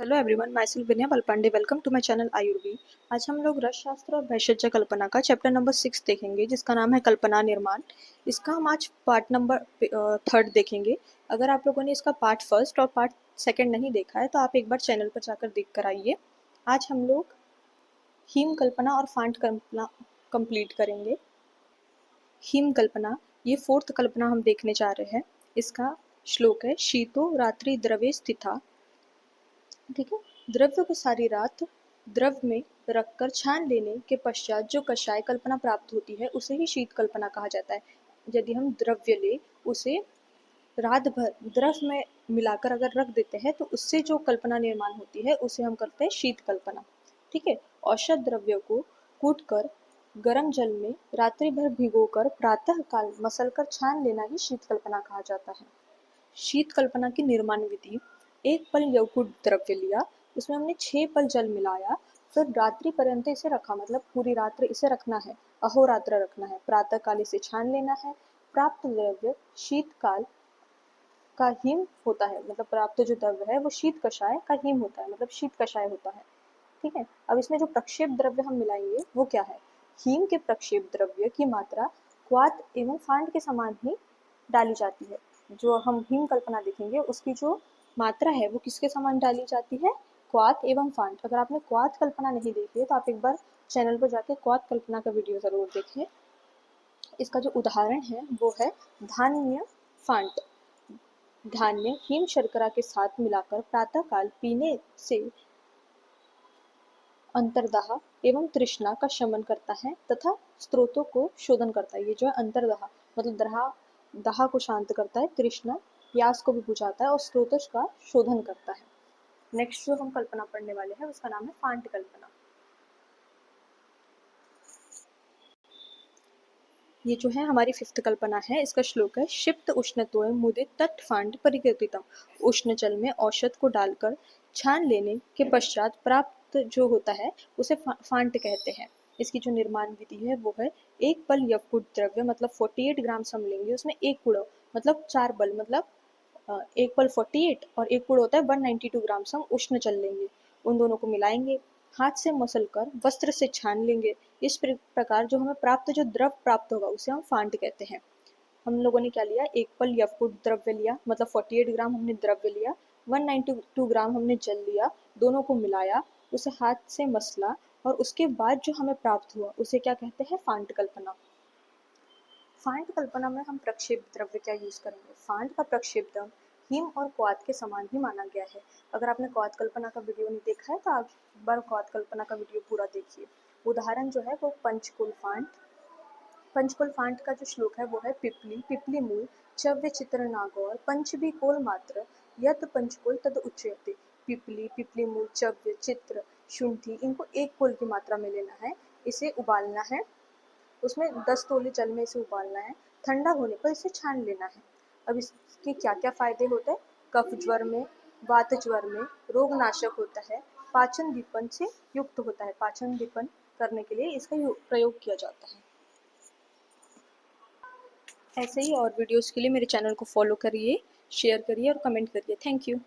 Hello everyone, myself Vinay Balpande. Welcome to my channel Ayurveda. आज हम लोग रसशास्त्र और भेषज कल्पना का चैप्टर नंबर 6 देखेंगे, जिसका नाम है कल्पना निर्माण। इसका हम आज पार्ट नंबर 3 देखेंगे। अगर आप लोगों ने इसका पार्ट फर्स्ट और पार्ट सेकंड नहीं देखा है तो आप एक बार चैनल पर जाकर देख कर आइए। आज हम लोग हीम कल्पना और फांट कल्पना कंप्लीट करेंगे। हीम कल्पना, ये 4th कल्पना हम देखने जा रहे हैं। इसका श्लोक है, शीतो रात्रि द्रवे स्थिता। ठीक है। द्रव्य को सारी रात द्रव में रखकर छान लेने के पश्चात जो कषाय कल्पना प्राप्त होती है उसे ही शीत कल्पना कहा जाता है। यदि हम द्रव्य ले उसे रात भर द्रव में मिलाकर अगर रख देते हैं तो उससे जो कल्पना निर्माण होती है उसे हम करते हैं शीत कल्पना। ठीक है। औषध द्रव्य को कूटकर गर्म जल में रात्रि भर भिगोकर प्रातः काल मसलकर छान लेना ही शीत कल्पना कहा जाता है। शीत कल्पना की निर्माण विधि, एक पल यवकुट द्रव्य लिया, उसमें हमने 6 पल जल मिलाया, फिर रात्रि पर्यंत इसे रखा, मतलब पूरी रात्रि इसे रखना है, अहोरात्र रखना है, प्रातः काल इसे छान लेना है। प्राप्त द्रव्य शीतकाल का हिम होता है, मतलब प्राप्त जो द्रव्य है वो शीत कषाय का हिम होता है, मतलब शीत कषाय होता है। ठीक है। अब इसमें जो प्रक्षेप द्रव्य हम मिलाएंगे वो क्या है? हीम के प्रक्षेप द्रव्य की मात्रा क्वाथ एवं फांड के समान ही डाली जाती है। जो हम हीम कल्पना देखेंगे उसकी जो मात्रा है वो किसके समान डाली जाती है? क्वाथ एवं फांड। अगर आपने क्वाथ कल्पना नहीं देखी है तो आप एक बार चैनल पर जाके क्वाथ कल्पना का वीडियो जरूर देखिए। इसका जो उदाहरण है वो है धान्य फांट। धान्य हिम शर्करा के साथ मिलाकर प्रातः काल पीने से अंतर्दाह एवं तृष्णा का शमन करता है तथा स्रोतों को शोधन करता है। ये जो है अंतर्दाह, मतलब दाह को शांत करता है, तृष्णा प्यास को भी बुझाता है और स्रोतों का शोधन करता है। नेक्स्ट जो हम कल्पना पढ़ने वाले हैं उसका नाम है फांट कल्पना। ये जो है हमारी 5th कल्पना है। इसका श्लोक है, क्षिप्त उष्णत्वं मुदित तत्फांड परिकीर्तितम। उष्ण जल में औषध को डालकर छान लेने के पश्चात प्राप्त जो होता है उसे फांट कहते हैं। इसकी जो निर्माण विधि है वो है, एक पल यवकुट द्रव्य, मतलब 48 ग्राम सम लेंगे, उसमें एक कुड़, मतलब 4 बल, मतलब एक पल 48 और एक कुड़ होता है 192 ग्राम सम उष्ण जल लेंगे। उन दोनों को मिलाएंगे, हाथ से मसलकर वस्त्र से छान लेंगे। इस प्रकार जो हमें प्राप्त जो द्रव प्राप्त होगा उसे हम फांट कहते हैं। हम लोगों ने क्या लिया? एक पल यवकुट द्रव्य लिया, मतलब 48 ग्राम हमने द्रव्य लिया, 192 ग्राम हमने जल लिया, दोनों को मिलाया, उसे हाथ से मसला और उसके बाद जो हमें प्राप्त हुआ उसे क्या कहते हैं? फांट कल्पना। फांट कल्पना में हम प्रक्षेप द्रव्य क्या यूज करेंगे? फांट का प्रक्षेप द्रव्य हिम और क्वाथ के समान ही माना गया है। अगर आपने क्वाथ कल्पना का वीडियो नहीं देखा है तो आप एक बार क्वाथ कल्पना का वीडियो पूरा देखिए। उदाहरण जो है वो पंचकुल फांट। पंचकुल फांट का जो श्लोक है वो है, पिपली पिपली मूल चव्य चित्र नागौर पंचभी कोल मात्र यत पंचकुल तद उच्यते। पिपली पिपली मूल चव्य चित्र शुंठी, इनको एक कोल की मात्रा में लेना है, इसे उबालना है, उसमें 10 तोले जल में इसे उबालना है, ठंडा होने पर इसे छान लेना है। अब इसके क्या क्या फायदे होते हैं? कफ ज्वर में, वात ज्वर में रोगनाशक होता है, पाचन दीपन से युक्त होता है, पाचन दीपन करने के लिए इसका प्रयोग किया जाता है। ऐसे ही और वीडियोस के लिए मेरे चैनल को फॉलो करिए, शेयर करिए और कमेंट करिए। Thank you.